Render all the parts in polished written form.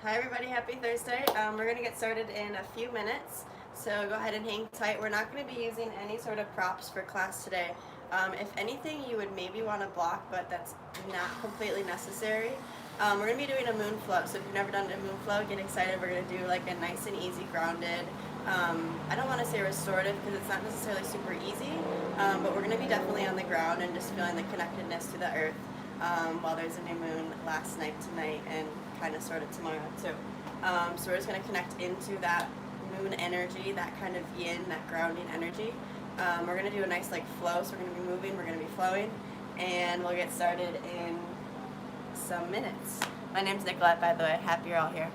Hi everybody, happy Thursday. We're going to get started in a few minutes, so go ahead and hang tight. We're not going to be using any sort of props for class today. If anything, you would maybe want to block, but that's not completely necessary. We're going to be doing a moon flow, so if you've never done a moon flow, get excited. We're going to do like a nice and easy grounded, I don't want to say restorative because it's not necessarily super easy, but we're going to be definitely on the ground and just feeling the connectedness to the earth while there's a new moon last night, tonight, and kind of sort of tomorrow too. So we're just going to connect into that moon energy, that kind of yin, that grounding energy. We're going to do a nice like flow, so we're going to be moving, we're going to be flowing, and we'll get started in some minutes. My name's Nicolette, by the way. Happy you're all here.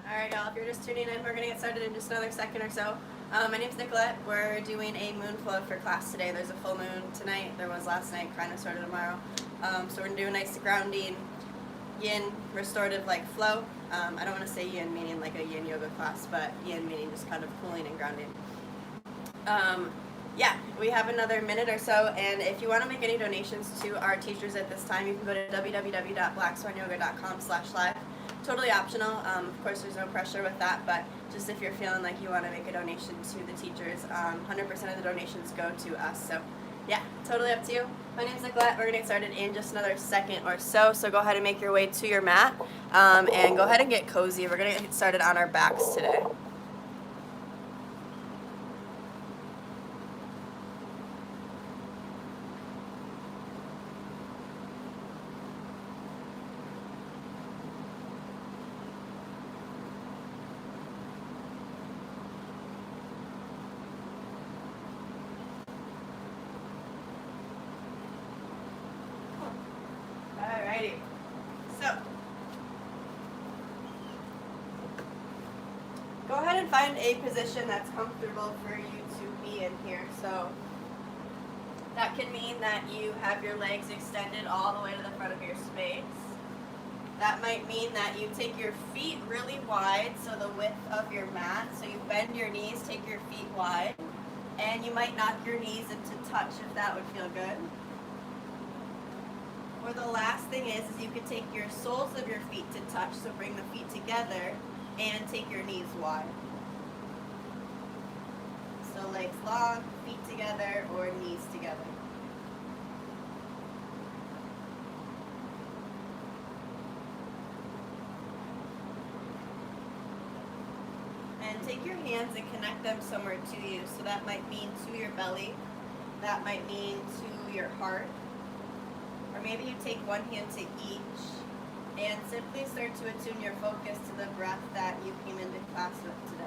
Alright y'all, if you're just tuning in, we're going to get started in just another second or so. My name's Nicolette. We're doing a moon flow for class today. There's a full moon tonight. There was last night, kind of sort of tomorrow. So we're going to do a nice grounding, yin, restorative like flow. I don't want to say yin meaning like a yin yoga class, but yin meaning just kind of cooling and grounding. Yeah, we have another minute or so, and if you want to make any donations to our teachers at this time, you can go to www.blackswanyoga.com/live totally optional. Of course, there's no pressure with that, but just if you're feeling like you want to make a donation to the teachers, 100% of the donations go to us. So yeah, totally up to you. My name's Nicolette. We're going to get started in just another second or so. So go ahead and make your way to your mat and go ahead and get cozy. We're going to get started on our backs today. Alrighty. So go ahead and find a position that's comfortable for you to be in here. So that can mean that you have your legs extended all the way to the front of your space. That might mean that you take your feet really wide, so the width of your mat. So you bend your knees, take your feet wide, and you might knock your knees into touch if that would feel good. Or the last thing is you could take your soles of your feet to touch, so bring the feet together and take your knees wide. So legs long, feet together, or knees together. And take your hands and connect them somewhere to you. So that might mean to your belly, that might mean to your heart. Or maybe you take one hand to each and simply start to attune your focus to the breath that you came into class with today.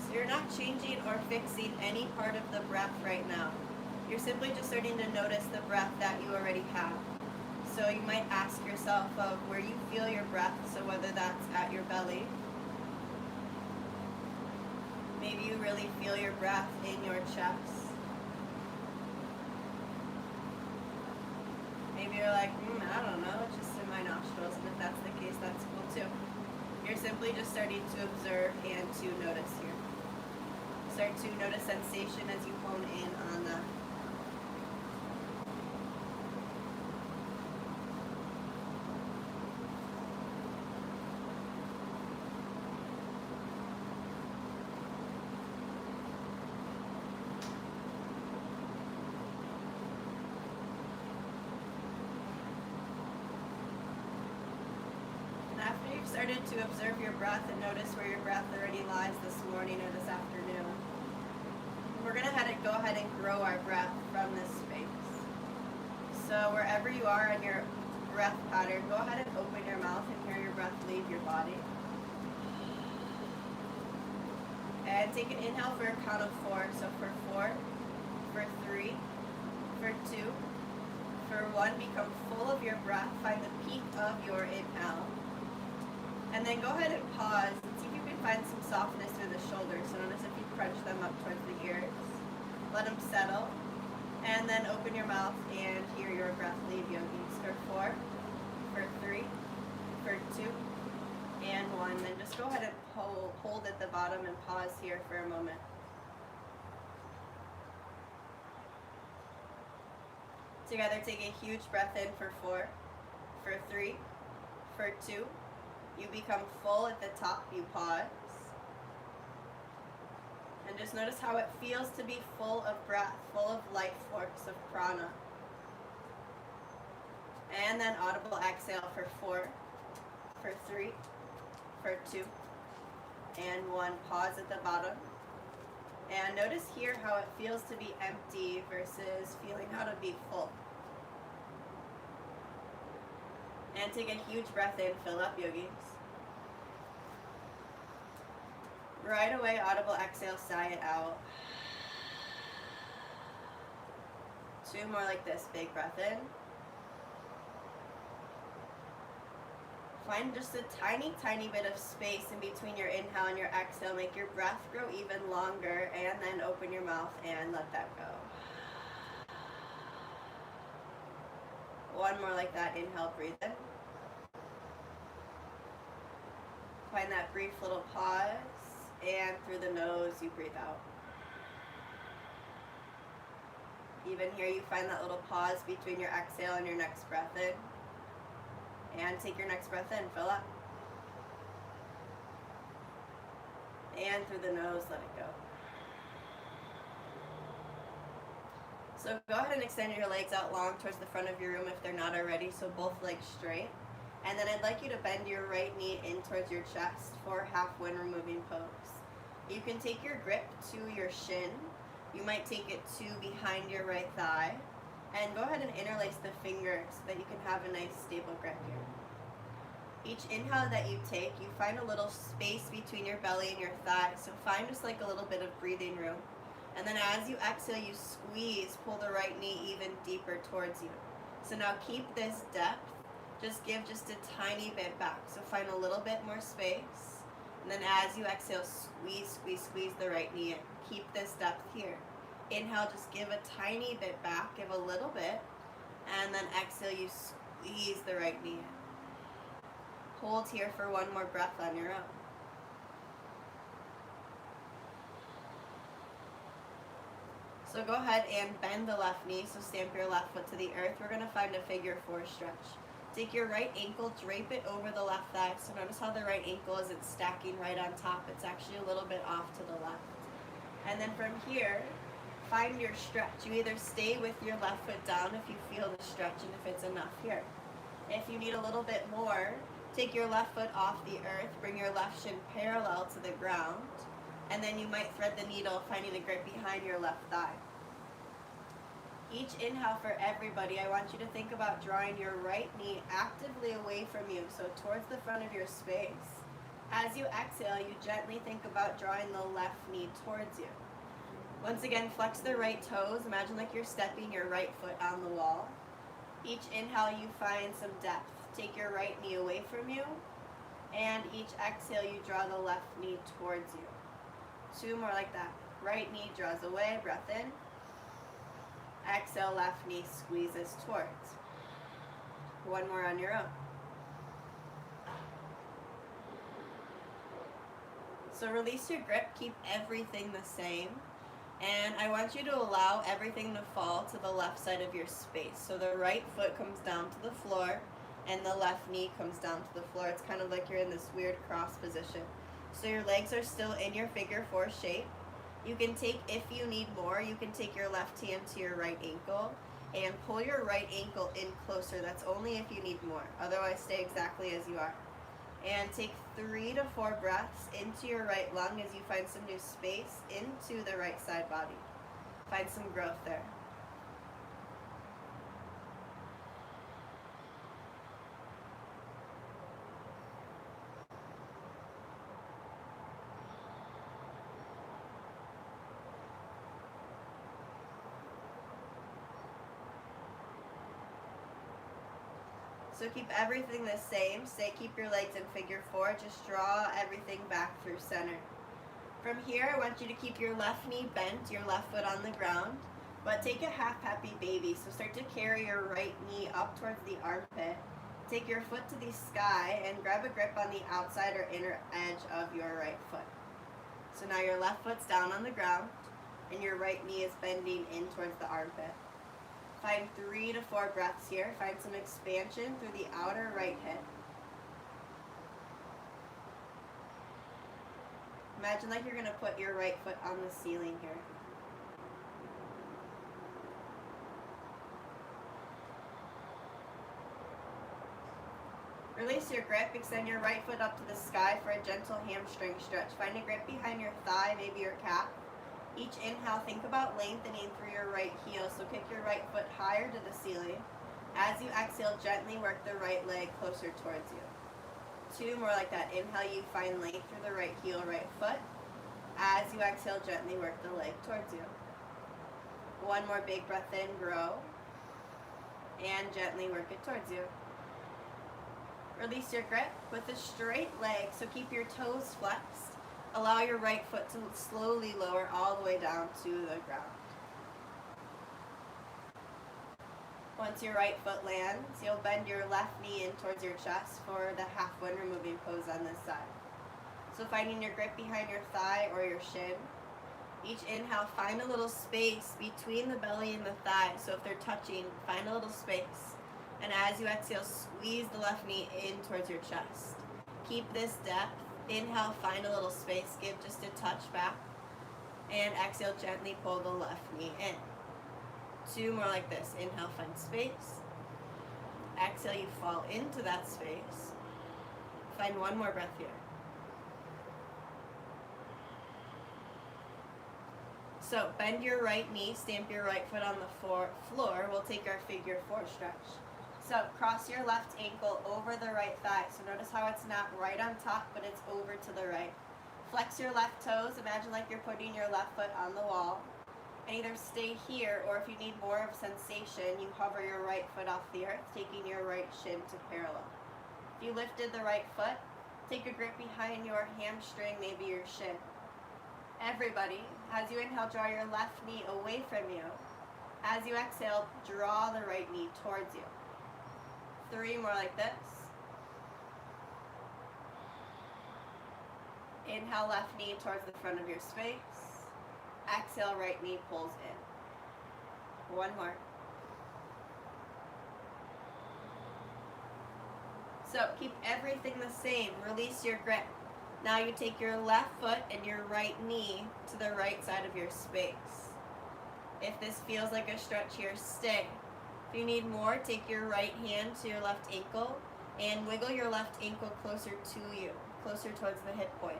So you're not changing or fixing any part of the breath right now. You're simply just starting to notice the breath that you already have. So you might ask yourself of where you feel your breath, so whether that's at your belly, maybe you really feel your breath in your chest. Maybe you're like, I don't know, it's just in my nostrils, and if that's the case, that's cool too. You're simply just starting to observe and to notice here. Start to notice sensation as you hone in on that. After you've started to observe your breath and notice where your breath already lies this morning or this afternoon, we're going to go ahead and grow our breath from this space. So wherever you are in your breath pattern, go ahead and open your mouth and hear your breath leave your body. And take an inhale for a count of 4. So for 4, for 3, for 2, for 1, become full of your breath. Find the peak of your inhale. And then go ahead and pause and see if you can find some softness through the shoulders. So notice if you crunch them up towards the ears. Let them settle. And then open your mouth and hear your breath leave, yogis. For 4, for 3, for 2, and 1. Then just go ahead and hold at the bottom and pause here for a moment. Together, take a huge breath in for 4, for 3, for 2. You become full at the top, you pause. And just notice how it feels to be full of breath, full of life force, of prana. And then audible exhale for 4, for 3, for 2, and 1. Pause at the bottom. And notice here how it feels to be empty versus feeling how to be full. And take a huge breath in, fill up, yogis. Right away, audible exhale, sigh it out. 2 more like this, big breath in. Find just a tiny, tiny bit of space in between your inhale and your exhale. Make your breath grow even longer, and then open your mouth and let that go. 1 more like that, inhale, breathe in. Find that brief little pause. And through the nose, you breathe out. Even here, you find that little pause between your exhale and your next breath in. And take your next breath in, fill up. And through the nose, let it go. So go ahead and extend your legs out long towards the front of your room if they're not already, so both legs straight. And then I'd like you to bend your right knee in towards your chest for half wind removing pose. You can take your grip to your shin. You might take it to behind your right thigh. And go ahead and interlace the fingers so that you can have a nice stable grip here. Each inhale that you take, you find a little space between your belly and your thighs. So find just like a little bit of breathing room. And then as you exhale, you squeeze, pull the right knee even deeper towards you. So now keep this depth. Just give just a tiny bit back. So find a little bit more space. And then as you exhale, squeeze, squeeze, squeeze the right knee in. Keep this depth here. Inhale, just give a tiny bit back, give a little bit. And then exhale, you squeeze the right knee in. Hold here for one more breath on your own. So go ahead and bend the left knee, so stamp your left foot to the earth. We're going to find a figure 4 stretch. Take your right ankle, drape it over the left thigh. So notice how the right ankle isn't stacking right on top. It's actually a little bit off to the left. And then from here, find your stretch. You either stay with your left foot down if you feel the stretch and if it's enough here. If you need a little bit more, take your left foot off the earth, bring your left shin parallel to the ground, and then you might thread the needle, finding a grip behind your left thigh. Each inhale for everybody, I want you to think about drawing your right knee actively away from you, so towards the front of your space. As you exhale, you gently think about drawing the left knee towards you. Once again, flex the right toes. Imagine like you're stepping your right foot on the wall. Each inhale, you find some depth. Take your right knee away from you, and each exhale, you draw the left knee towards you. 2 more like that. Right knee draws away, breath in. Exhale, left knee squeezes towards. 1 more on your own. So release your grip, keep everything the same. And I want you to allow everything to fall to the left side of your space. So the right foot comes down to the floor and the left knee comes down to the floor. It's kind of like you're in this weird cross position. So your legs are still in your figure 4 shape. You can take, if you need more, you can take your left hand to your right ankle and pull your right ankle in closer. That's only if you need more. Otherwise, stay exactly as you are. And take 3 to 4 breaths into your right lung as you find some new space into the right side body. Find some growth there. So keep everything the same. Keep your legs in figure 4. Just draw everything back through center. From here, I want you to keep your left knee bent, your left foot on the ground, but take a half happy baby. So start to carry your right knee up towards the armpit. Take your foot to the sky and grab a grip on the outside or inner edge of your right foot. So now your left foot's down on the ground and your right knee is bending in towards the armpit. Find 3 to 4 breaths here. Find some expansion through the outer right hip. Imagine like you're going to put your right foot on the ceiling here. Release your grip. Extend your right foot up to the sky for a gentle hamstring stretch. Find a grip behind your thigh, maybe your calf. Each inhale, think about lengthening through your right heel. So kick your right foot higher to the ceiling. As you exhale, gently work the right leg closer towards you. 2 more like that. Inhale, you find length through the right heel, right foot. As you exhale, gently work the leg towards you. 1 more big breath in, grow. And gently work it towards you. Release your grip with a straight leg. So keep your toes flexed. Allow your right foot to slowly lower all the way down to the ground. Once your right foot lands, you'll bend your left knee in towards your chest for the half wind removing pose on this side. So finding your grip behind your thigh or your shin. Each inhale, find a little space between the belly and the thigh. So if they're touching, find a little space. And as you exhale, squeeze the left knee in towards your chest. Keep this depth. Inhale, find a little space. Give just a touch back. And exhale, gently pull the left knee in. 2 more like this. Inhale, find space. Exhale, you fall into that space. Find 1 more breath here. So bend your right knee, stamp your right foot on the floor. We'll take our figure 4 stretch. So cross your left ankle over the right thigh. So notice how it's not right on top, but it's over to the right. Flex your left toes. Imagine like you're putting your left foot on the wall. And either stay here, or if you need more of sensation, you hover your right foot off the earth, taking your right shin to parallel. If you lifted the right foot, take a grip behind your hamstring, maybe your shin. Everybody, as you inhale, draw your left knee away from you. As you exhale, draw the right knee towards you. 3 more like this. Inhale, left knee towards the front of your space. Exhale, right knee pulls in. 1 more. So keep everything the same. Release your grip. Now you take your left foot and your right knee to the right side of your space. If this feels like a stretch here, stay. If you need more, take your right hand to your left ankle and wiggle your left ankle closer to you, closer towards the hip point.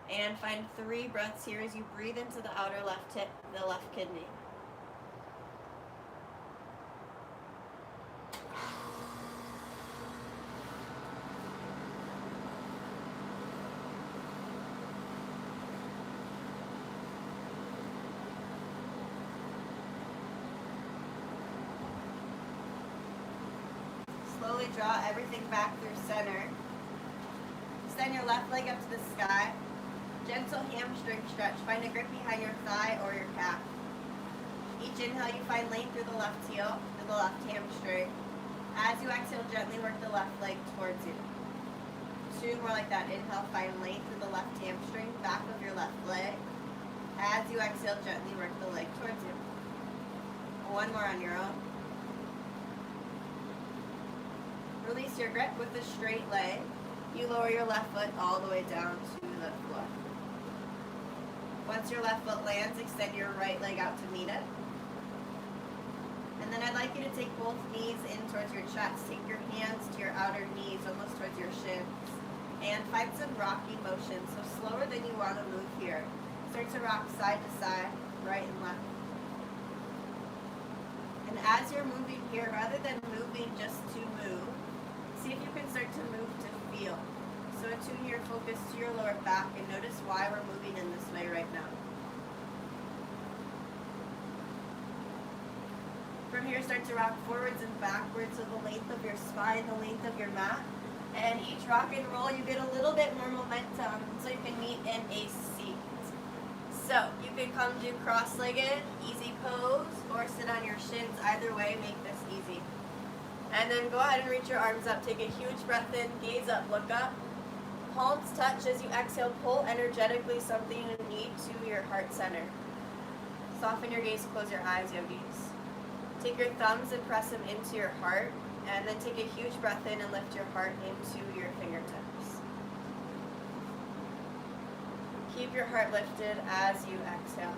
And find 3 breaths here as you breathe into the outer left hip, the left kidney. Slowly draw everything back through center. Extend your left leg up to the sky. Gentle hamstring stretch. Find a grip behind your thigh or your calf. Each inhale, you find length through the left heel, through the left hamstring. As you exhale, gently work the left leg towards you. 2 more like that. Inhale, find length through the left hamstring, back of your left leg. As you exhale, gently work the leg towards you. 1 more on your own. Release your grip with a straight leg. You lower your left foot all the way down to the floor. Once your left foot lands, extend your right leg out to meet it. And then I'd like you to take both knees in towards your chest. Take your hands to your outer knees, almost towards your shins. And find some rocking motion. So slower than you want to move here. Start to rock side to side, right and left. And as you're moving here, rather than moving just to move, see if you can start to move to feel. So attune your focus to your lower back and notice why we're moving in this way right now. From here, start to rock forwards and backwards so the length of your spine, the length of your mat. And each rock and roll, you get a little bit more momentum so you can meet in a seat. So you can come do cross-legged, easy pose, or sit on your shins. Either way, make this easy. And then go ahead and reach your arms up. Take a huge breath in, gaze up, look up. Palms touch as you exhale. Pull energetically something you need to your heart center. Soften your gaze, close your eyes, yogis. Take your thumbs and press them into your heart. And then take a huge breath in and lift your heart into your fingertips. Keep your heart lifted as you exhale.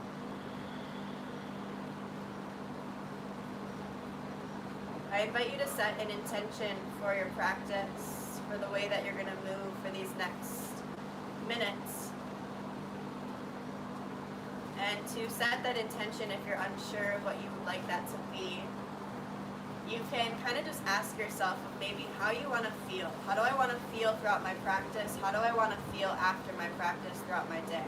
I invite you to set an intention for your practice, for the way that you're going to move for these next minutes. And to set that intention, if you're unsure of what you would like that to be, you can kind of just ask yourself maybe how you want to feel. How do I want to feel throughout my practice? How do I want to feel after my practice throughout my day?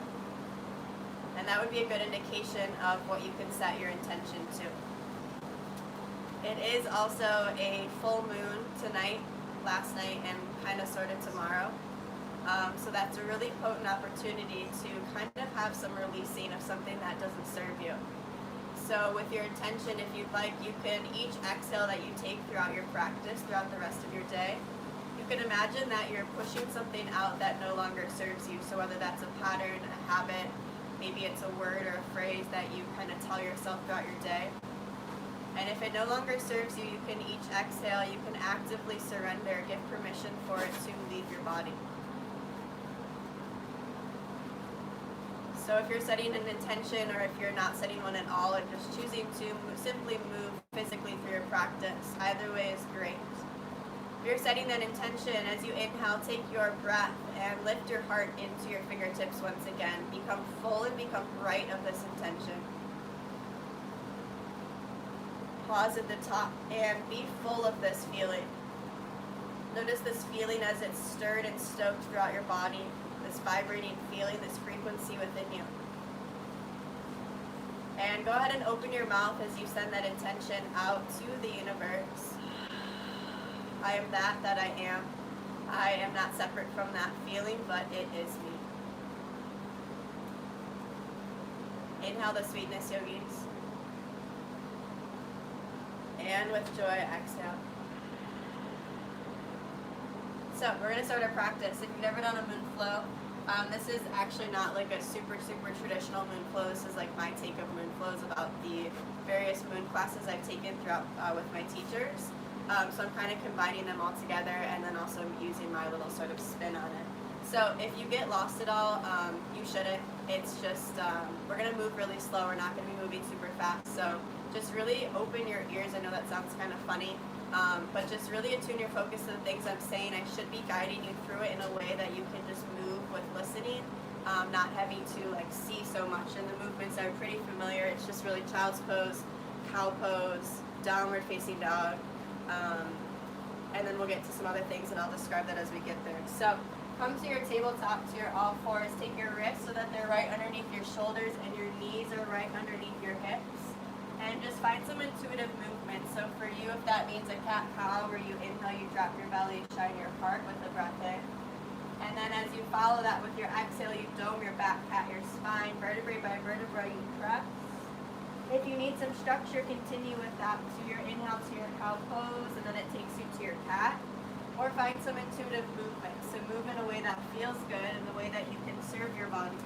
And that would be a good indication of what you can set your intention to. It is also a full moon tonight, last night, and kind of sort of tomorrow. So that's a really potent opportunity to kind of have some releasing of something that doesn't serve you. So with your intention, if you'd like, you can each exhale that you take throughout your practice, throughout the rest of your day, you can imagine that you're pushing something out that no longer serves you. So whether that's a pattern, a habit, maybe it's a word or a phrase that you kind of tell yourself throughout your day. And if it no longer serves you, you can each exhale, you can actively surrender, give permission for it to leave your body. So if you're setting an intention, or if you're not setting one at all and just choosing to simply move physically through your practice, either way is great. If you're setting that intention, as you inhale, take your breath and lift your heart into your fingertips once again. Become full and become bright of this intention. Pause at the top and be full of this feeling. Notice this feeling as it's stirred and stoked throughout your body, this vibrating feeling, this frequency within you. And go ahead and open your mouth as you send that intention out to the universe. I am that I am. I am not separate from that feeling, but it is me. Inhale the sweetness, yogis. And with joy, exhale. So we're going to start our practice. If you've never done a moon flow, this is actually not like a super traditional moon flow. This is like my take of moon flows about the various moon classes I've taken throughout with my teachers. So I'm kind of combining them all together, and then also using my little sort of spin on it. So if you get lost at all, you shouldn't. It's just, we're going to move really slow. We're not going to be moving super fast. So just really open your ears. I know that sounds kind of funny, but just really attune your focus to the things I'm saying. I should be guiding you through it in a way that you can just move with listening, not having to like see so much. And the movements are pretty familiar. It's just really child's pose, cow pose, downward facing dog, and then we'll get to some other things, and I'll describe that as we get there. So come to your tabletop, to your all fours. Take your wrists so that they're right underneath your shoulders, and your knees are right underneath your hips. And just find some intuitive movement. So for you, if that means a cat-cow, where you inhale, you drop your belly, shine your heart with the breath in. And then as you follow that with your exhale, you dome your back, pat your spine, vertebrae by vertebrae, you press. If you need some structure, continue with that. To your inhale, to your cow pose, and then it takes you to your cat. Or find some intuitive movement. So move in a way that feels good, in a way that you can serve your body.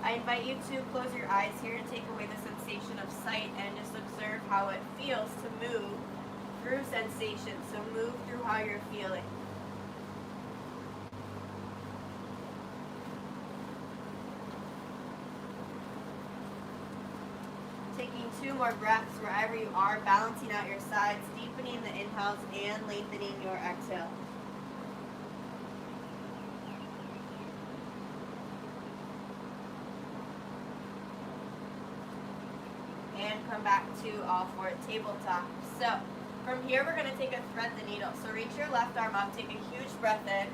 I invite you to close your eyes here and take away the sensation of sight, and just observe how it feels to move through sensation. So move through how you're feeling. Taking 2 more breaths wherever you are, balancing out your sides, deepening the inhales and lengthening your exhale. And come back to all 4 tabletop. So from here we're going to take a thread the needle. So reach your left arm up, take a huge breath in.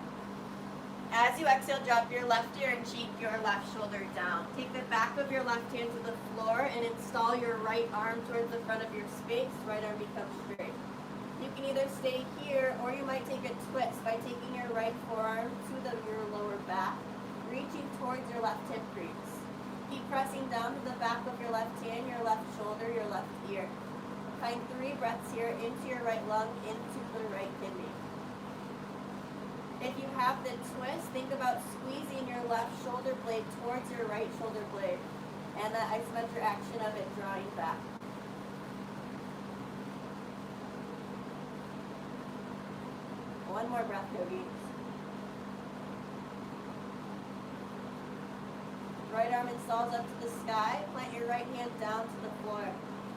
As you exhale, drop your left ear and cheek your left shoulder down. Take the back of your left hand to the floor and install your right arm towards the front of your space. Right arm becomes straight. You can either stay here, or you might take a twist by taking your right forearm to your lower back, reaching towards your left hip crease. Keep pressing down to the back of your left hand, your left shoulder, your left ear. Find 3 breaths here, into your right lung, into the right kidney. If you have the twist, think about squeezing your left shoulder blade towards your right shoulder blade, and the isometric action of it drawing back. One more breath, yogis. Right arm installs up to the sky. Plant your right hand down to the floor.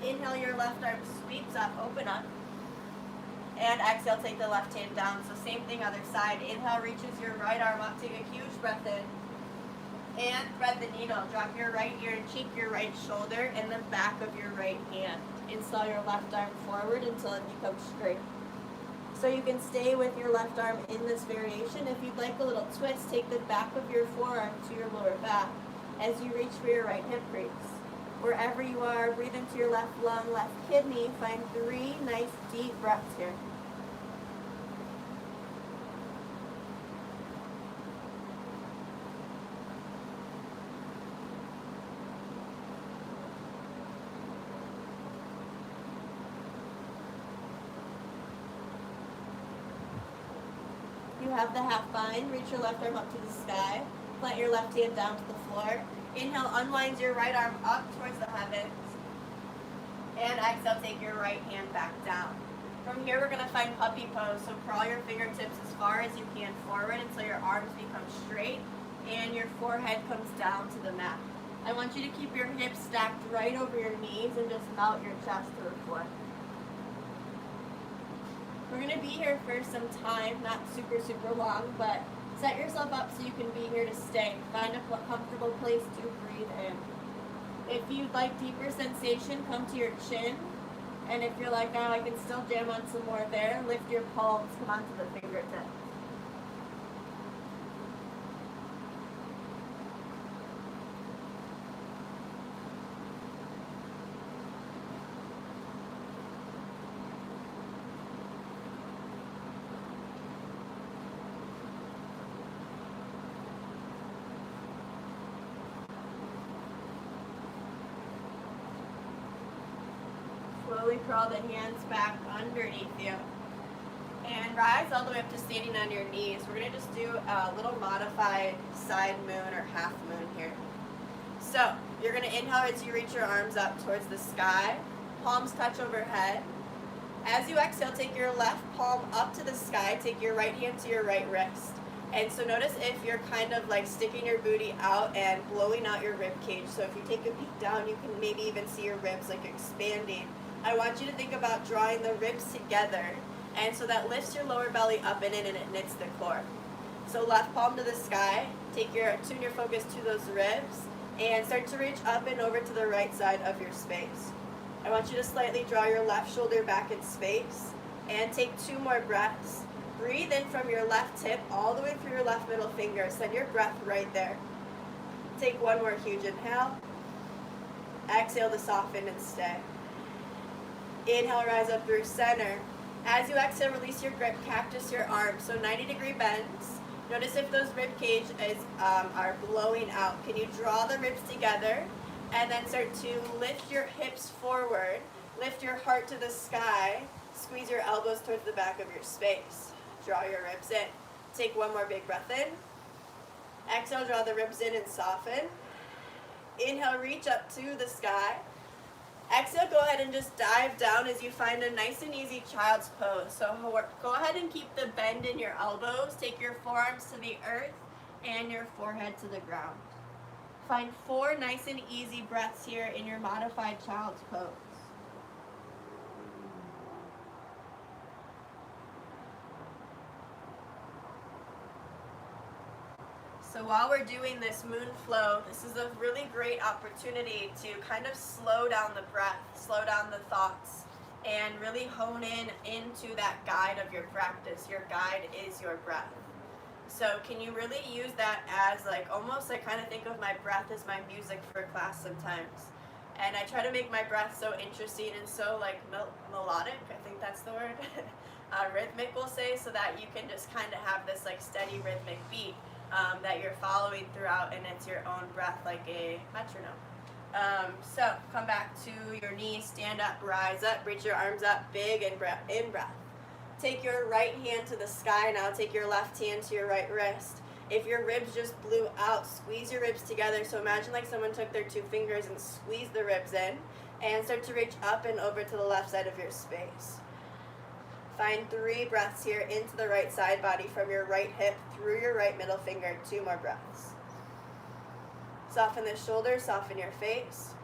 Inhale, your left arm sweeps up, open up. And exhale, take the left hand down. So same thing, other side. Inhale, reaches your right arm up. Take a huge breath in. And thread the needle. Drop your right ear and cheek your right shoulder and the back of your right hand. Install your left arm forward until it becomes straight. So you can stay with your left arm in this variation. If you'd like a little twist, take the back of your forearm to your lower back as you reach for your right hip crease. Wherever you are, breathe into your left lung, left kidney. Find 3 nice deep breaths here. have the half bind, reach your left arm up to the sky. Plant your left hand down to the floor. Inhale, unwind your right arm up towards the heavens. And exhale, take your right hand back down. From here, we're going to find puppy pose. So crawl your fingertips as far as you can forward until your arms become straight and your forehead comes down to the mat. I want you to keep your hips stacked right over your knees and just melt your chest to the floor. We're going to be here for some time, not super long, but set yourself up so you can be here to stay. Find a comfortable place to breathe in. If you'd like deeper sensation, come to your chin. And if you're like, oh, I can still jam on some more there, lift your palms, come onto the fingertips. Slowly crawl the hands back underneath you. And rise all the way up to standing on your knees. We're going to just do a little modified side moon or half moon here. So, you're going to inhale as you reach your arms up towards the sky. Palms touch overhead. As you exhale, take your left palm up to the sky. Take your right hand to your right wrist. And so notice if you're kind of like sticking your booty out and blowing out your rib cage. So if you take a peek down, you can maybe even see your ribs like expanding. I want you to think about drawing the ribs together, and so that lifts your lower belly up and in and it knits the core. So left palm to the sky, tune your focus to those ribs, and start to reach up and over to the right side of your space. I want you to slightly draw your left shoulder back in space, and take 2 more breaths. Breathe in from your left hip all the way through your left middle finger. Send your breath right there. Take 1 more huge inhale. Exhale to soften and stay. Inhale, rise up through center. As you exhale, release your grip, cactus your arms. So 90-degree bends. Notice if those rib cage are blowing out. Can you draw the ribs together and then start to lift your hips forward, lift your heart to the sky, squeeze your elbows towards the back of your space. Draw your ribs in. Take 1 more big breath in. Exhale, draw the ribs in and soften. Inhale, reach up to the sky. Exhale, go ahead and just dive down as you find a nice and easy child's pose. So go ahead and keep the bend in your elbows. Take your forearms to the earth and your forehead to the ground. Find 4 nice and easy breaths here in your modified child's pose. So while we're doing this moon flow, this is a really great opportunity to kind of slow down the breath, slow down the thoughts, and really hone into that guide of your practice. Your guide is your breath. So can you really use that as like almost like kind of think of my breath as my music for class sometimes. And I try to make my breath so interesting and so like melodic, I think that's the word, rhythmic we'll say, so that you can just kind of have this like steady rhythmic beat. That you're following throughout, and it's your own breath like a metronome. So come back to your knees, stand up, rise up, reach your arms up, big and in breath. Take your right hand to the sky now, take your left hand to your right wrist. If your ribs just blew out, squeeze your ribs together. So imagine like someone took their 2 fingers and squeezed the ribs in, and start to reach up and over to the left side of your space. Find 3 breaths here into the right side body from your right hip through your right middle finger. 2 more breaths. Soften the shoulders, soften your face.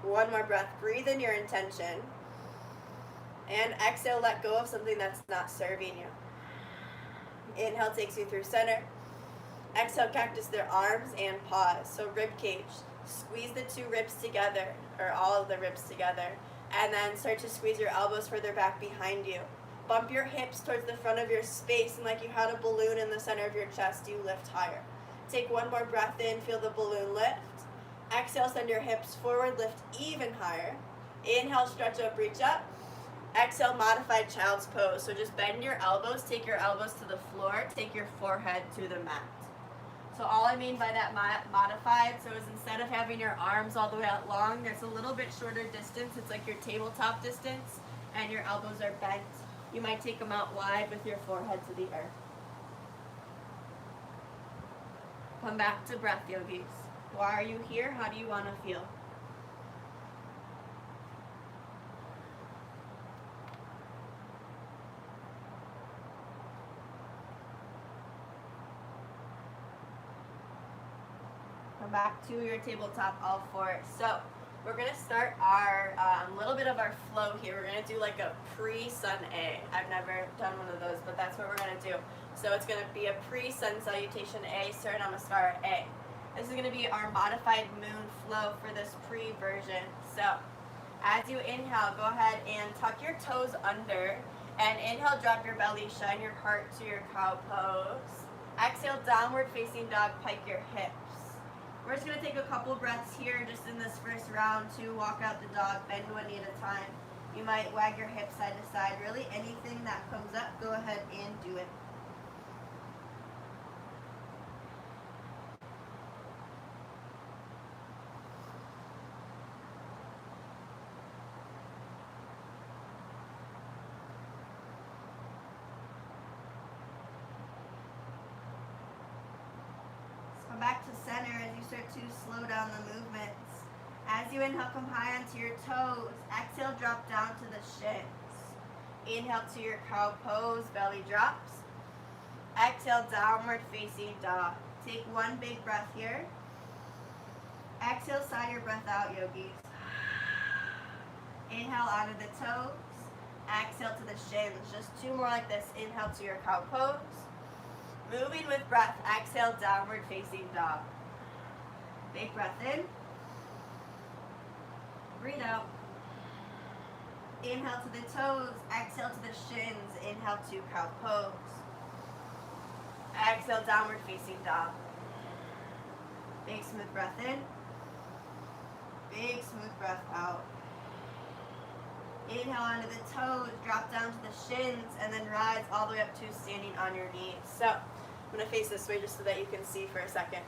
1 more breath. Breathe in your intention. And exhale, let go of something that's not serving you. Inhale takes you through center. Exhale, cactus their arms and pause. So rib cage. Squeeze the 2 ribs together, or all of the ribs together. And then start to squeeze your elbows further back behind you. Bump your hips towards the front of your space, and like you had a balloon in the center of your chest, you lift higher. Take 1 more breath in, feel the balloon lift. Exhale, send your hips forward, lift even higher. Inhale, stretch up, reach up. Exhale, modified child's pose. So just bend your elbows, take your elbows to the floor, take your forehead to the mat. So all I mean by that modified, so is instead of having your arms all the way out long, there's a little bit shorter distance. It's like your tabletop distance, and your elbows are bent You might take them out wide with your forehead to the earth. Come back to breath, yogis. Why are you here? How do you want to feel? Come back to your tabletop, all fours. So we're going to start our little bit of our flow here. We're going to do like a pre-sun A. I've never done one of those, but that's what we're going to do. So it's going to be a pre-sun salutation A, Salerno Namaskar A. This is going to be our modified moon flow for this pre-version. So as you inhale, go ahead and tuck your toes under. And inhale, drop your belly, shine your heart to your cow pose. Exhale, downward facing dog, pike your hips. We're just going to take a couple breaths here just in this first round to walk out the dog, bend one knee at a time. You might wag your hips side to side. Really, anything that comes up, go ahead and do it. Back to center as you start to slow down the movements. As you inhale, come high onto your toes. Exhale, drop down to the shins. Inhale to your cow pose, belly drops. Exhale, downward facing dog. Take one big breath here. Exhale, sigh your breath out, yogis. Inhale onto the toes. Exhale to the shins. Just two more like this. Inhale to your cow pose. Moving with breath, exhale, downward facing dog. Big breath in. Breathe out. Inhale to the toes, exhale to the shins, inhale to cow pose. Exhale, downward facing dog. Big smooth breath in. Big smooth breath out. Inhale onto the toes, drop down to the shins, and then rise all the way up to standing on your knees. So, I'm going to face this way just so that you can see for a second.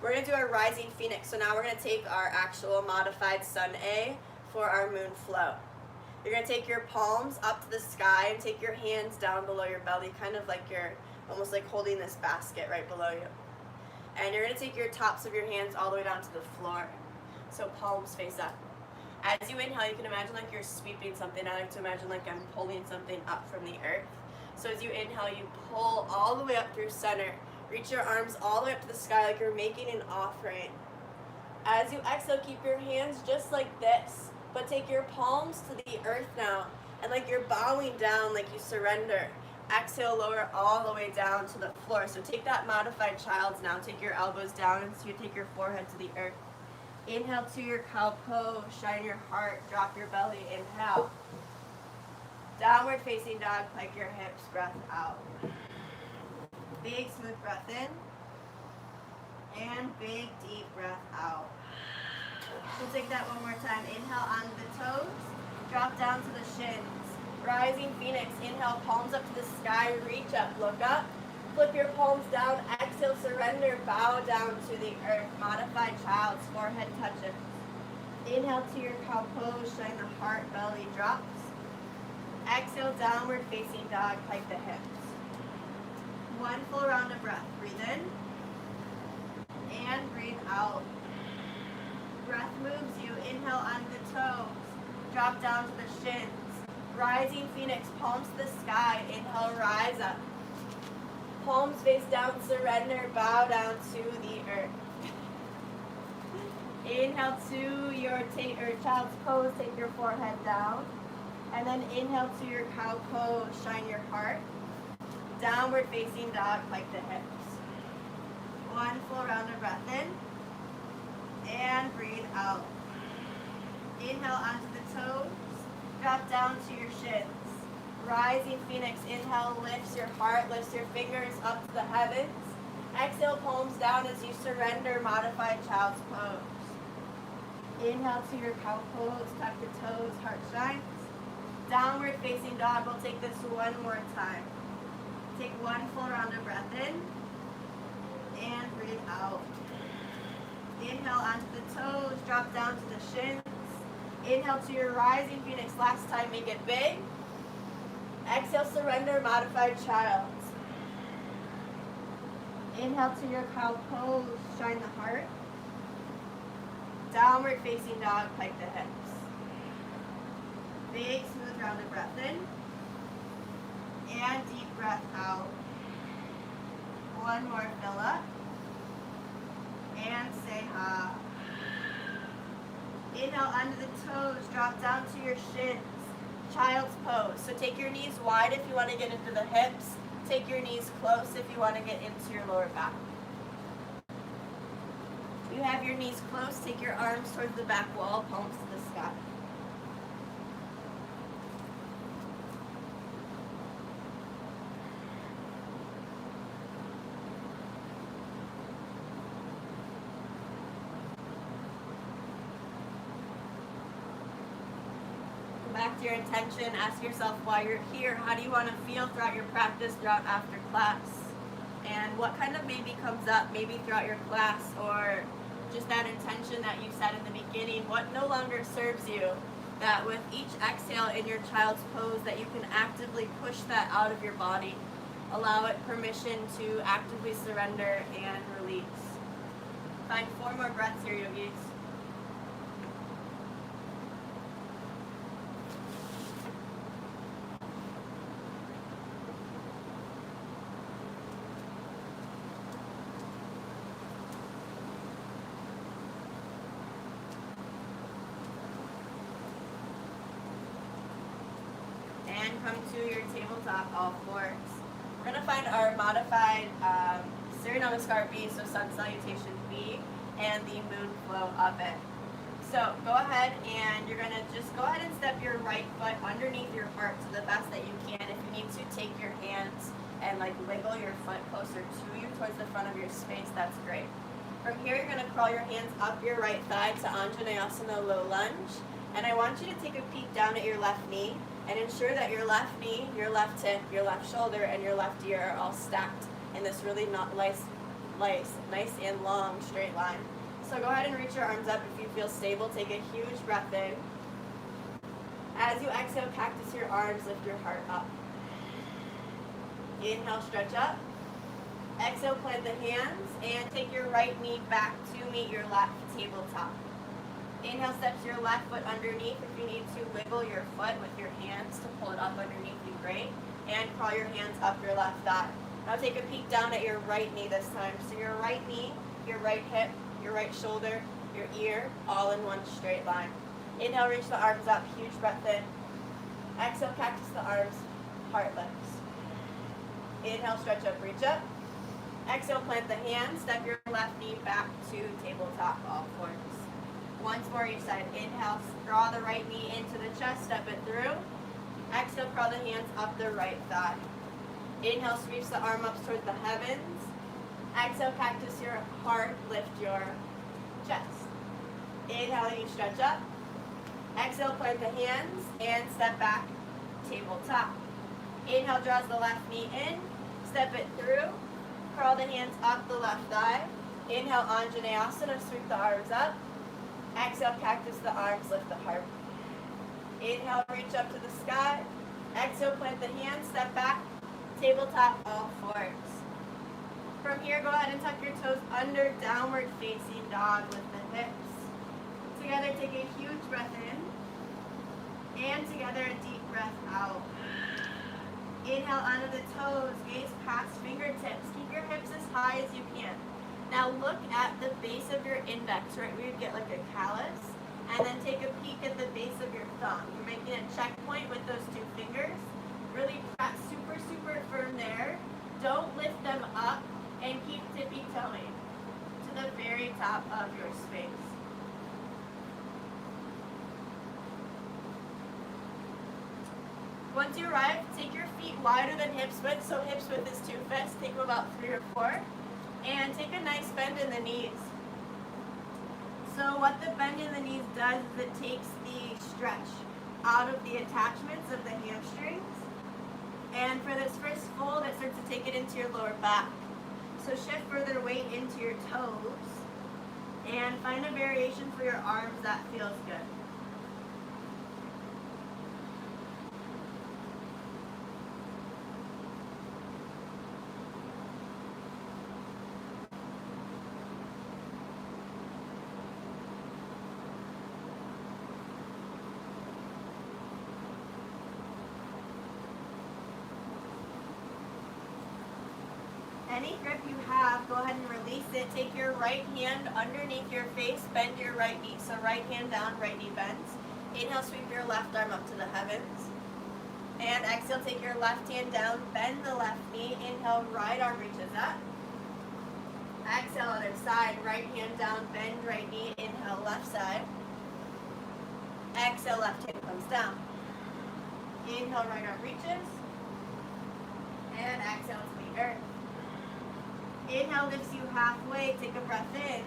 We're going to do our rising phoenix. So now we're going to take our actual modified sun A for our moon flow. You're going to take your palms up to the sky and take your hands down below your belly, kind of like you're almost like holding this basket right below you. And you're going to take your tops of your hands all the way down to the floor. So palms face up. As you inhale, you can imagine like you're sweeping something. I like to imagine like I'm pulling something up from the earth. So as you inhale, you pull all the way up through center. Reach your arms all the way up to the sky like you're making an offering. As you exhale, keep your hands just like this, but take your palms to the earth now. And like you're bowing down, like you surrender. Exhale, lower all the way down to the floor. So take that modified child's now. Take your elbows down and so you take your forehead to the earth. Inhale to your cow pose, shine your heart, drop your belly, inhale. Downward facing dog, pike your hips, breath out. Big smooth breath in. And big deep breath out. We'll take that one more time. Inhale onto the toes, drop down to the shins. Rising phoenix, inhale, palms up to the sky, reach up, look up. Flip your palms down, exhale, surrender, bow down to the earth. Modified child's forehead touches. Inhale to your cow pose, shine the heart, belly drops. Exhale, downward facing dog, pike the hips. One full round of breath. Breathe in and breathe out. Breath moves you. Inhale onto the toes. Drop down to the shins. Rising phoenix, palms to the sky. Inhale, rise up. Palms face down, surrender, bow down to the earth. Inhale to your child's pose, take your forehead down. And then inhale to your cow pose, shine your heart. Downward facing dog, pike the hips. One full round of breath in. And breathe out. Inhale onto the toes. Drop down to your shins. Rising phoenix, inhale, lifts your heart, lifts your fingers up to the heavens. Exhale, palms down as you surrender, modified child's pose. Inhale to your cow pose, tuck the toes, heart shines. Downward facing dog, we'll take this one more time. Take one full round of breath in. And breathe out. Inhale onto the toes, drop down to the shins. Inhale to your rising phoenix, last time, make it big. Exhale, surrender, modified child. Inhale to your cow pose, shine the heart. Downward facing dog, pike the hips. Big, smooth, rounded breath in. And deep breath out. One more, fill up. And say ha. Inhale under the toes, drop down to your shins. Child's pose. So take your knees wide if you want to get into the hips. Take your knees close if you want to get into your lower back. If you have your knees close, take your arms towards the back wall, palms to the sky. Back to your intention, ask yourself why you're here. How do you want to feel throughout your practice, throughout after class? And what kind of maybe comes up maybe throughout your class, or just that intention that you set in the beginning, what no longer serves you, that with each exhale in your child's pose that you can actively push that out of your body. Allow it permission to actively surrender and release. Find 4 more breaths here, yogis. Come to your tabletop, all fours. We're going to find our modified Surya Namaskar B, so Sun Salutation B, and the Moon Flow of it. So go ahead and you're going to just go ahead and step your right foot underneath your heart to the best that you can. If you need to, take your hands and like wiggle your foot closer to you towards the front of your space, that's great. From here, you're going to crawl your hands up your right thigh to Anjaneyasana low lunge. And I want you to take a peek down at your left knee and ensure that your left knee, your left hip, your left shoulder, and your left ear are all stacked in this really nice and long straight line. So go ahead and reach your arms up if you feel stable. Take a huge breath in. As you exhale, cactus your arms, lift your heart up. Inhale, stretch up. Exhale, plant the hands, and take your right knee back to meet your left tabletop. Inhale, step your left foot underneath. If you need to, wiggle your foot with your hands to pull it up underneath you, great. And crawl your hands up your left thigh. Now take a peek down at your right knee this time. So your right knee, your right hip, your right shoulder, your ear, all in one straight line. Inhale, reach the arms up, huge breath in. Exhale, cactus the arms, heart lifts. Inhale, stretch up, reach up. Exhale, plant the hands, step your left knee back to tabletop, all fours. Once more each side. Inhale, draw the right knee into the chest, step it through. Exhale, crawl the hands up the right thigh. Inhale, sweeps the arm up towards the heavens. Exhale, cactus your heart, lift your chest. Inhale, you stretch up. Exhale, plant the hands and step back, tabletop. Inhale, draws the left knee in, step it through. Crawl the hands up the left thigh. Inhale, Anjaneyasana, sweep the arms up. Exhale, cactus the arms, lift the heart. Inhale, reach up to the sky. Exhale, plant the hands, step back, tabletop, all fours. From here, go ahead and tuck your toes under, downward facing dog with the hips. Together, take a huge breath in. And together, a deep breath out. Inhale, under the toes, gaze past fingertips. Keep your hips as high as you can. Now look at the base of your index, right where you get like a callus, and then take a peek at the base of your thumb. You're making a checkpoint with those 2 fingers. Really press super, super firm there. Don't lift them up, and keep tippy-toeing to the very top of your space. Once you arrive, take your feet wider than hips width, so hips width is 2 fists. Take them about 3 or 4. And take a nice bend in the knees. So what the bend in the knees does is it takes the stretch out of the attachments of the hamstrings. And for this first fold, it starts to take it into your lower back. So shift further weight into your toes. And find a variation for your arms that feels good. any grip you have, go ahead and release it. Take your right hand underneath your face, bend your right knee. So right hand down, right knee bends. Inhale, sweep your left arm up to the heavens. And exhale, take your left hand down, bend the left knee. Inhale, right arm reaches up. Exhale, other side, right hand down, bend right knee. Inhale, left side. Exhale, left hand comes down. Inhale, right arm reaches. And exhale to the earth. Inhale lifts you halfway. Take a breath in.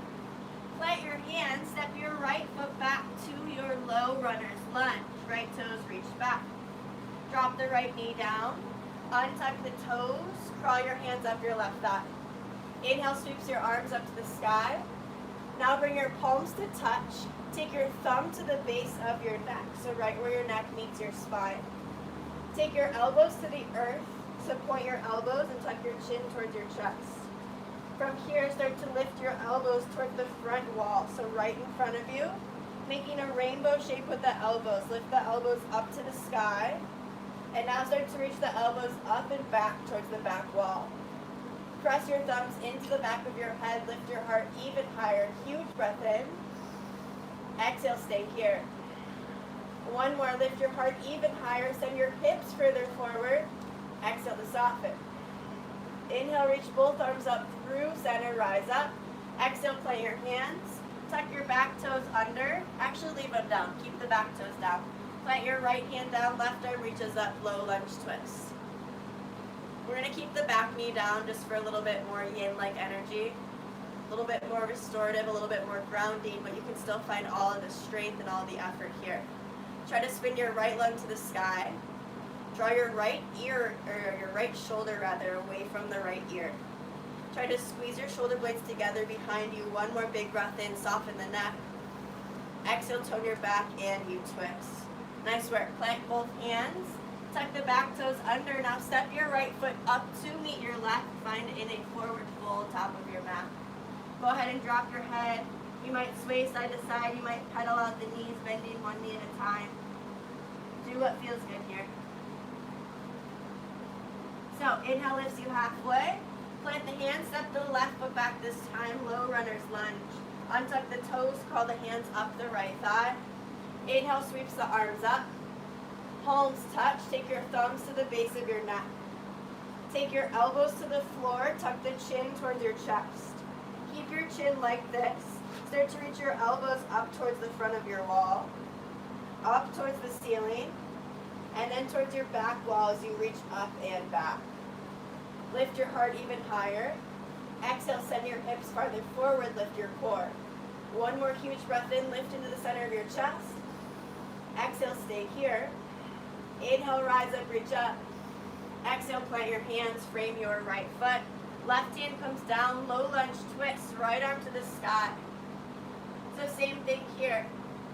Plant your hands. Step your right foot back to your low runner's lunge. Right toes reach back. Drop the right knee down. Untuck the toes. Crawl your hands up your left thigh. Inhale sweeps your arms up to the sky. Now bring your palms to touch. Take your thumb to the base of your neck. So right where your neck meets your spine. Take your elbows to the earth. So point your elbows and tuck your chin towards your chest. From here, start to lift your elbows toward the front wall, so right in front of you, making a rainbow shape with the elbows. Lift the elbows up to the sky, and now start to reach the elbows up and back towards the back wall. Press your thumbs into the back of your head, lift your heart even higher. Huge breath in. Exhale, stay here. One more, lift your heart even higher, send your hips further forward. Exhale to soften. Inhale, reach both arms up through center, rise up. Exhale, plant your hands. Tuck your back toes under. Actually, leave them down. Keep the back toes down. Plant your right hand down, left arm reaches up, low lunge twist. We're going to keep the back knee down just for a little bit more yin-like energy. A little bit more restorative, a little bit more grounding, but you can still find all of the strength and all the effort here. Try to spin your right lung to the sky. Draw your right ear, or your right shoulder rather, away from the right ear. Try to squeeze your shoulder blades together behind you. One more big breath in, soften the neck. Exhale, tone your back, and you twist. Nice work. Plant both hands. Tuck the back toes under. Now step your right foot up to meet your left. Find in a forward fold, top of your mat. Go ahead and drop your head. You might sway side to side. You might pedal out the knees, bending one knee at a time. Do what feels good here. So inhale lifts you halfway. Plant the hands, step the left foot back this time, low runner's lunge. Untuck the toes, crawl the hands up the right thigh. Inhale sweeps the arms up. Palms touch, take your thumbs to the base of your neck. Take your elbows to the floor, tuck the chin towards your chest. Keep your chin like this. Start to reach your elbows up towards the front of your wall, up towards the ceiling, and then towards your back wall as you reach up and back. Lift your heart even higher. Exhale, send your hips farther forward, lift your core. One more huge breath in, lift into the center of your chest. Exhale, stay here. Inhale, rise up, reach up. Exhale, plant your hands, frame your right foot. Left hand comes down, low lunge twist, right arm to the sky. So same thing here.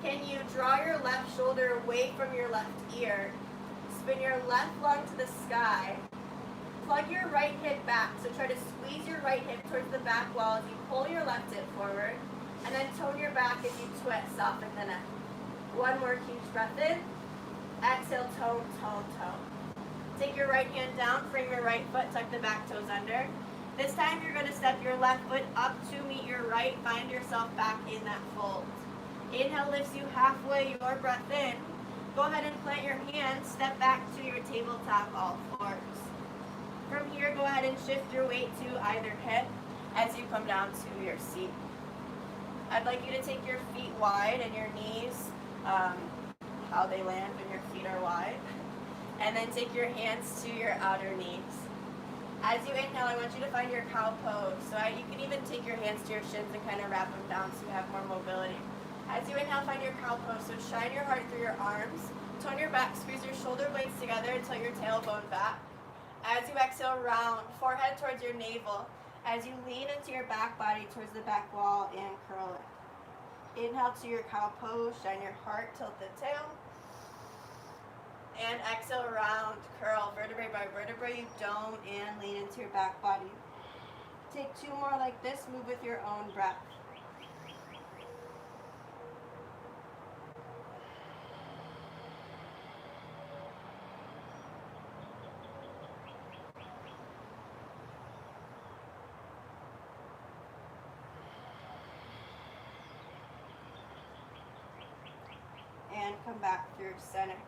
Can you draw your left shoulder away from your left ear? Spin your left lung to the sky. Plug your right hip back. So try to squeeze your right hip towards the back wall as you pull your left hip forward. And then tone your back as you twist, soften the neck. One more huge breath in. Exhale, tone, tone, tone. Take your right hand down, frame your right foot, tuck the back toes under. This time you're going to step your left foot up to meet your right. Find yourself back in that fold. Inhale lifts you halfway, your breath in. Go ahead and plant your hands, step back to your tabletop, all fours. From here, go ahead and shift your weight to either hip as you come down to your seat. I'd like you to take your feet wide and your knees, how they land when your feet are wide. And then take your hands to your outer knees. As you inhale, I want you to find your cow pose. So you can even take your hands to your shins and kind of wrap them down so you have more mobility. As you inhale, find your cow pose. So shine your heart through your arms. Tone your back, squeeze your shoulder blades together until your tailbone back. As you exhale, round, forehead towards your navel. As you lean into your back body towards the back wall and curl it. Inhale to your cow pose, shine your heart, tilt the tail. And exhale, round, curl, vertebrae by vertebrae, you dome and lean into your back body. Take two more like this, move with your own breath. and come back through center.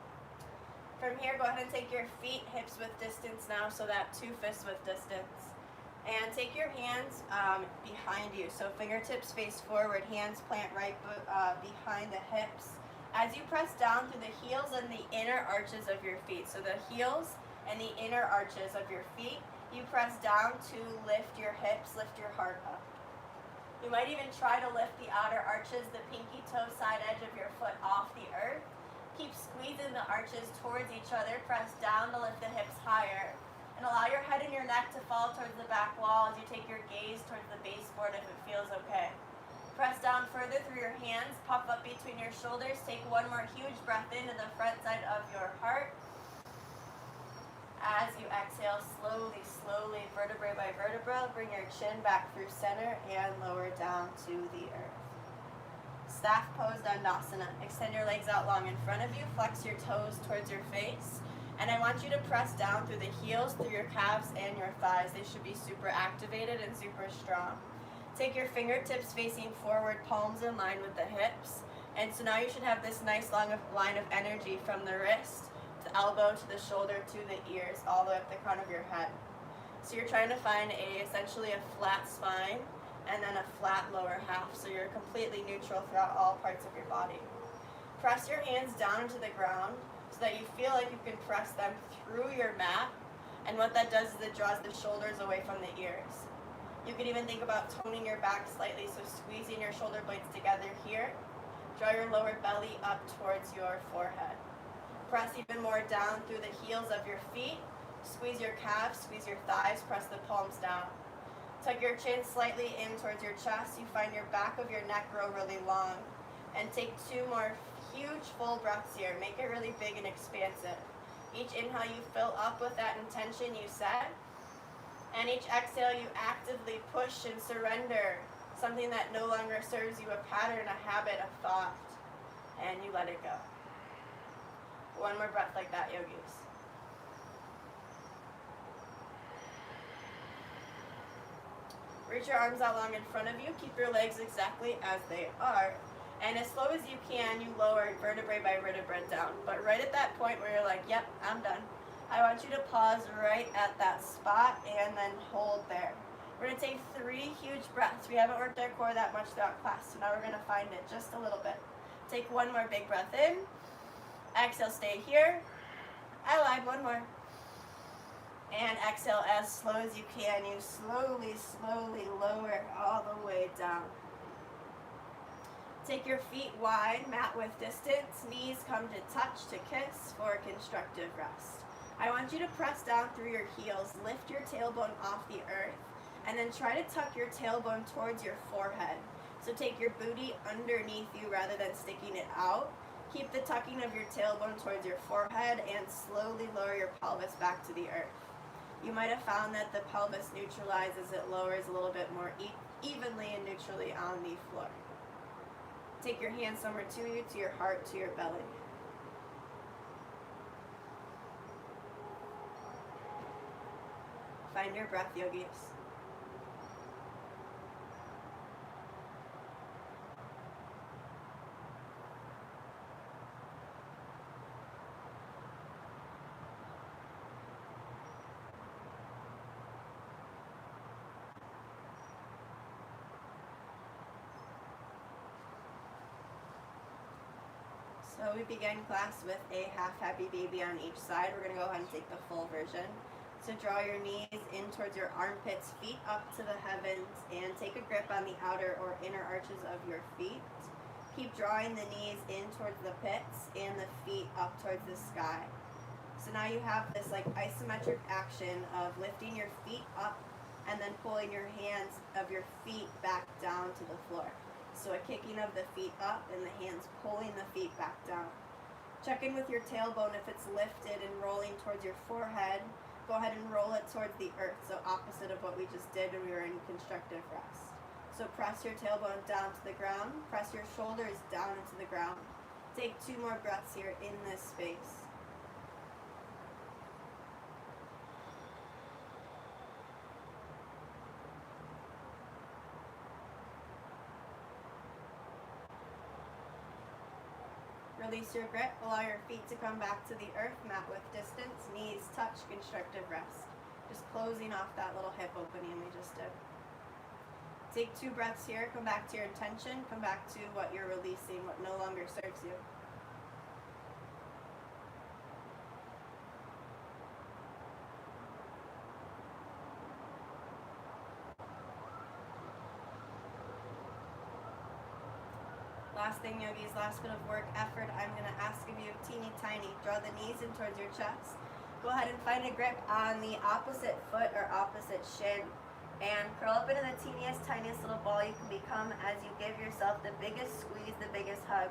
From here, go ahead and take your feet hips width distance now, so that 2 fists width distance. And take your hands behind you. So fingertips face forward, hands plant right behind the hips. As you press down through the heels and the inner arches of your feet. So the heels and the inner arches of your feet, you press down to lift your hips, lift your heart up. You might even try to lift the outer arches, the pinky toe side edge of your foot off the earth. Keep squeezing the arches towards each other. Press down to lift the hips higher. And allow your head and your neck to fall towards the back wall as you take your gaze towards the baseboard if it feels okay. Press down further through your hands. Puff up between your shoulders. Take one more huge breath into the front side of your heart. As you exhale, slowly, slowly, vertebrae by vertebra, bring your chin back through center and lower down to the earth. Staff pose Dandasana. Extend your legs out long in front of you. Flex your toes towards your face. And I want you to press down through the heels, through your calves and your thighs. They should be super activated and super strong. Take your fingertips facing forward, palms in line with the hips. And so now you should have this nice long line of energy from the wrist, the elbow to the shoulder to the ears, all the way up the crown of your head. So you're trying to find essentially a flat spine and then a flat lower half, so you're completely neutral throughout all parts of your body. Press your hands down into the ground so that you feel like you can press them through your mat, and what that does is it draws the shoulders away from the ears. You can even think about toning your back slightly, so squeezing your shoulder blades together here. Draw your lower belly up towards your forehead. Press even more down through the heels of your feet. Squeeze your calves, squeeze your thighs, press the palms down. Tuck your chin slightly in towards your chest. You find your back of your neck grow really long. And take 2 more huge full breaths here. Make it really big and expansive. Each inhale you fill up with that intention you set. And each exhale you actively push and surrender something that no longer serves you, a pattern, a habit, a thought. And you let it go. One more breath like that, yogis. Reach your arms out long in front of you. Keep your legs exactly as they are. And as slow as you can, you lower vertebrae by vertebrae down. But right at that point where you're like, yep, I'm done, I want you to pause right at that spot and then hold there. We're going to take 3 huge breaths. We haven't worked our core that much throughout class, so now we're going to find it just a little bit. Take 1 more big breath in. Exhale, stay here. I lied, 1 more. And exhale as slow as you can. You slowly, slowly lower all the way down. Take your feet wide, mat width distance. Knees come to touch to kiss for constructive rest. I want you to press down through your heels. Lift your tailbone off the earth. And then try to tuck your tailbone towards your forehead. So take your booty underneath you rather than sticking it out. Keep the tucking of your tailbone towards your forehead and slowly lower your pelvis back to the earth. You might have found that the pelvis neutralizes, it lowers a little bit more evenly and neutrally on the floor. Take your hands somewhere to you, to your heart, to your belly. Find your breath, yogis. So we begin class with a half happy baby on each side. We're going to go ahead and take the full version. So draw your knees in towards your armpits, feet up to the heavens, and take a grip on the outer or inner arches of your feet. Keep drawing the knees in towards the pits and the feet up towards the sky. So now you have this like isometric action of lifting your feet up and then pulling your hands of your feet back down to the floor. So a kicking of the feet up and the hands pulling the feet back down. Check in with your tailbone if it's lifted and rolling towards your forehead. Go ahead and roll it towards the earth, so opposite of what we just did when we were in constructive rest. So press your tailbone down to the ground. Press your shoulders down into the ground. Take 2 more breaths here in this space. Release your grip. Allow your feet to come back to the earth mat with distance. Knees touch, constructive rest. Just closing off that little hip opening we just did. Take 2 breaths here. Come back to your intention. Come back to what you're releasing, what no longer serves you. Last thing, yogis, last bit of work, effort, I'm going to ask of you, teeny tiny. Draw the knees in towards your chest. Go ahead and find a grip on the opposite foot or opposite shin. And curl up into the teeniest, tiniest little ball you can become as you give yourself the biggest squeeze, the biggest hug.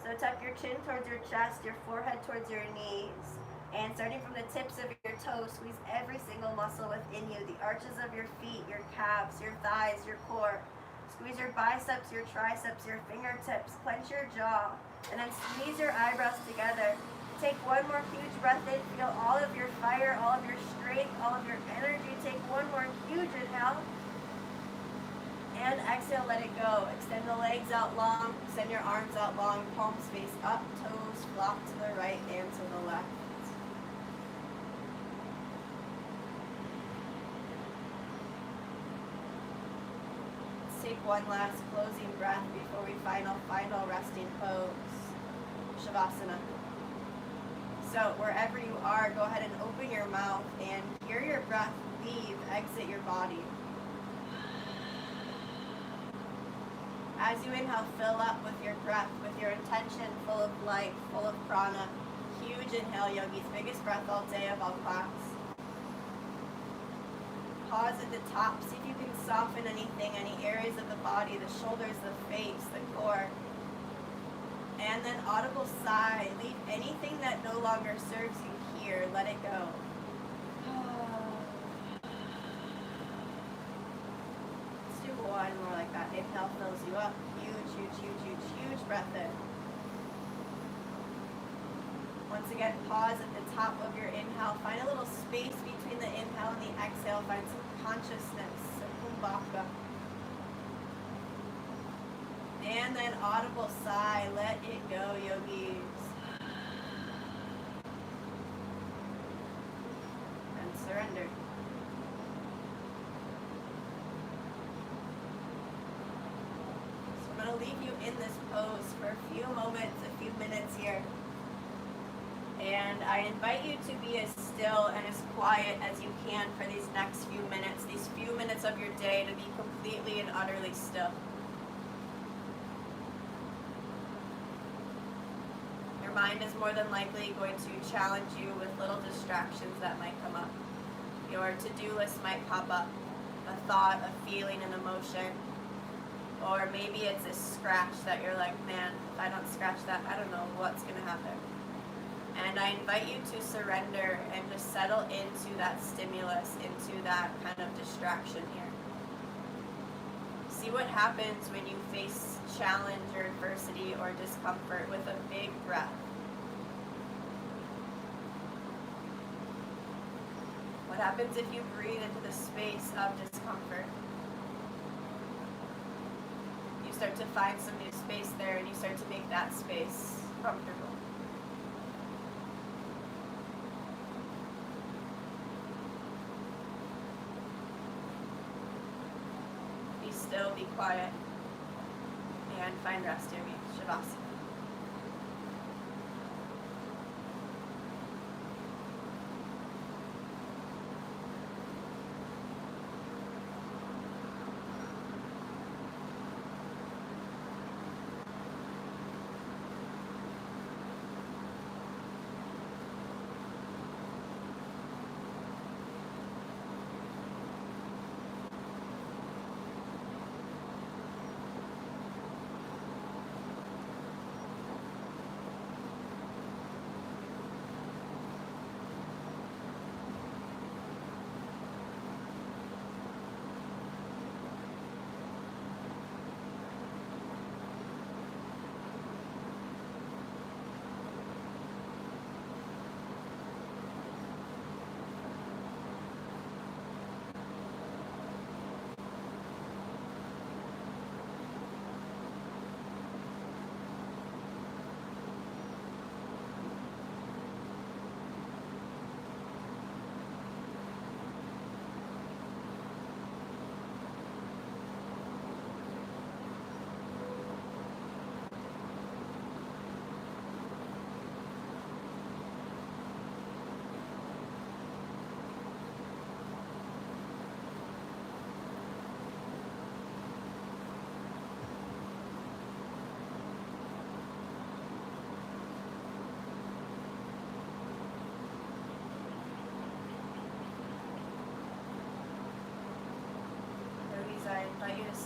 So tuck your chin towards your chest, your forehead towards your knees. And starting from the tips of your toes, squeeze every single muscle within you. The arches of your feet, your calves, your thighs, your core. Squeeze your biceps, your triceps, your fingertips. Clench your jaw. And then squeeze your eyebrows together. Take one more huge breath in. Feel all of your fire, all of your strength, all of your energy. Take one more huge inhale. And exhale, let it go. Extend the legs out long. Extend your arms out long. Palms face up. Toes flop to the right and to the left. Take one last closing breath before we final resting pose, Shavasana. So wherever you are, go ahead and open your mouth and hear your breath leave, exit your body. As you inhale, fill up with your breath, with your intention, full of life, full of prana. Huge inhale, yogis, biggest breath all day of all class. Pause at the top, see if you can soften anything, any areas of the body, the shoulders, the face, the core. And then audible sigh, leave anything that no longer serves you here, let it go. Let's do one more like that. Inhale fills you up, huge, huge, huge, huge, huge breath in. Once again, pause at the top of your inhale. Find a little space between the inhale and the exhale. Find some consciousness, some kumbhaka. And then audible sigh. Let it go, yogis. And surrender. So I'm going to leave you in this pose for a few moments, a few minutes here. And I invite you to be as still and as quiet as you can for these next few minutes of your day, to be completely and utterly still. Your mind is more than likely going to challenge you with little distractions that might come up. Your to-do list might pop up, a thought, a feeling, an emotion. Or maybe it's a scratch that you're like, man, if I don't scratch that, I don't know what's going to happen. And I invite you to surrender and just settle into that stimulus, into that kind of distraction here. See what happens when you face challenge or adversity or discomfort with a big breath. What happens if you breathe into the space of discomfort? You start to find some new space there, and you start to make that space comfortable. Still, be quiet, and find rest, yogi. Shavasana.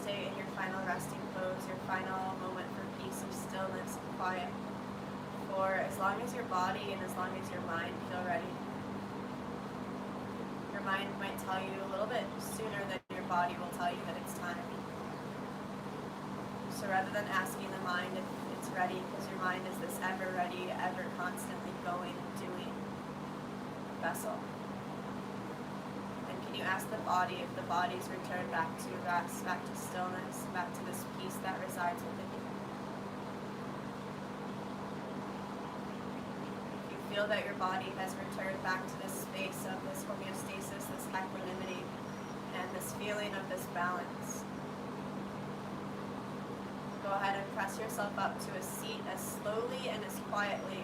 stay in your final resting pose, your final moment for peace of stillness and quiet, for as long as your body and as long as your mind feel ready. Your mind might tell you a little bit sooner than your body will tell you that it's time. So rather than asking the mind if it's ready, because your mind is this ever ready, ever constantly going and doing vessel. And can you ask the body if the body's returned back to rest, back to stillness, back to this peace that resides within you? If you feel that your body has returned back to this space of this homeostasis, this equanimity, and this feeling of this balance, go ahead and press yourself up to a seat as slowly and as quietly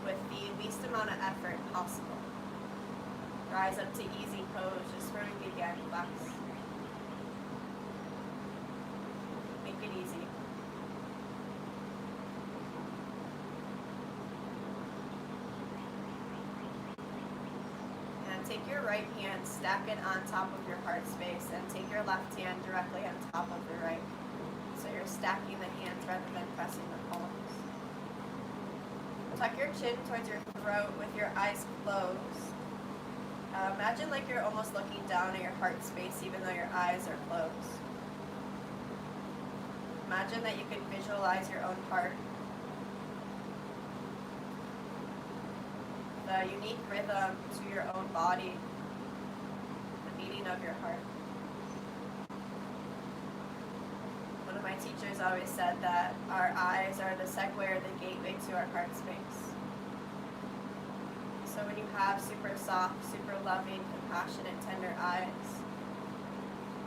with the least amount of effort possible. Rise up to easy pose, just where we began, flex. Make it easy. And take your right hand, stack it on top of your heart space, and take your left hand directly on top of your right. So you're stacking the hands rather than pressing the palms. Tuck your chin towards your throat with your eyes closed. Imagine like you're almost looking down at your heart space even though your eyes are closed. Imagine that you can visualize your own heart. The unique rhythm to your own body, the beating of your heart. One of my teachers always said that our eyes are the segue or the gateway to our heart space. So when you have super soft, super loving, compassionate, tender eyes,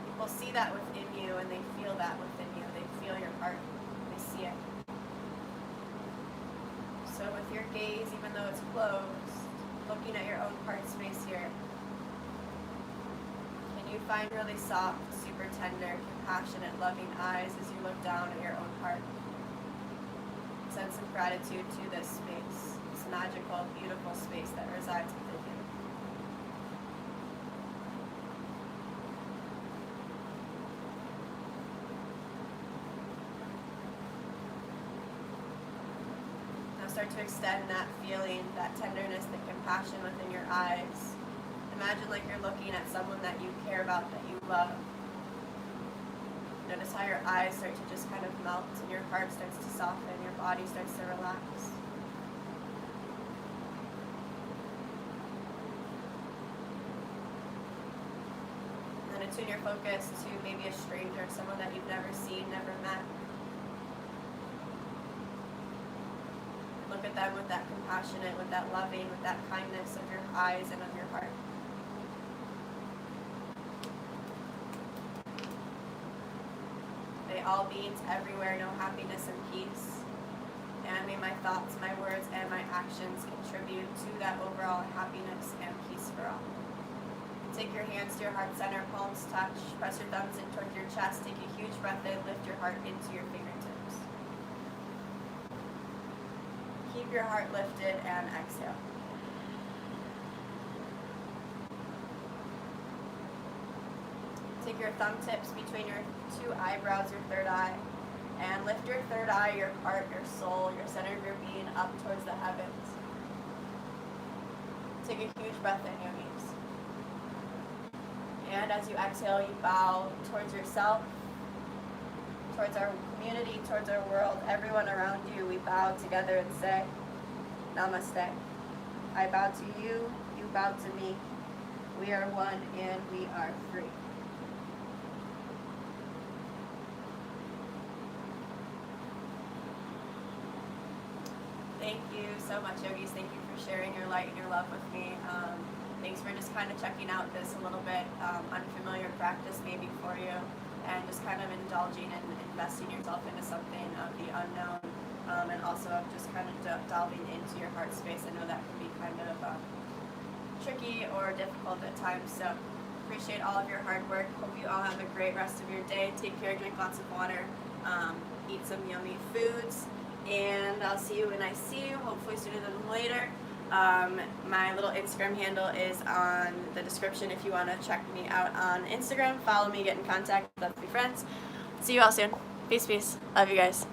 people see that within you and they feel that within you. They feel your heart. They see it. So with your gaze, even though it's closed, looking at your own heart space here, you find really soft, super tender, compassionate, loving eyes as you look down at your own heart. Send some gratitude to this space, this magical, beautiful space that resides within you. Now start to extend that feeling, that tenderness, the compassion within your eyes. Imagine like you're looking at someone that you care about, that you love. Notice how your eyes start to just kind of melt and your heart starts to soften, your body starts to relax. And then attune your focus to maybe a stranger, someone that you've never seen, never met. Look at them with that compassionate, with that loving, with that kindness of your eyes and of your heart. May all beings everywhere know happiness and peace. And may my thoughts, my words, and my actions contribute to that overall happiness and peace for all. Take your hands to your heart center, palms touch, press your thumbs in towards your chest, take a huge breath in, lift your heart into your fingertips. Keep your heart lifted and exhale. Take your thumb tips between your two eyebrows, your third eye, and lift your third eye, your heart, your soul, your center of your being up towards the heavens. Take a huge breath in, yogis. And as you exhale, you bow towards yourself, towards our community, towards our world, everyone around you. We bow together and say, Namaste. I bow to you, you bow to me. We are one and we are free. Thank you so much, yogis. Thank you for sharing your light and your love with me. Thanks for just kind of checking out this a little bit unfamiliar practice maybe for you, and just kind of indulging and investing yourself into something of the unknown, and also just kind of delving into your heart space. I know that can be kind of tricky or difficult at times, so appreciate all of your hard work. Hope you all have a great rest of your day. Take care, drink lots of water, eat some yummy foods, and I'll see you when I see you, hopefully sooner than later. My little Instagram handle is on the description if you want to check me out on Instagram. Follow me, get in contact, let's be friends. See you all soon. Peace, peace. Love you guys.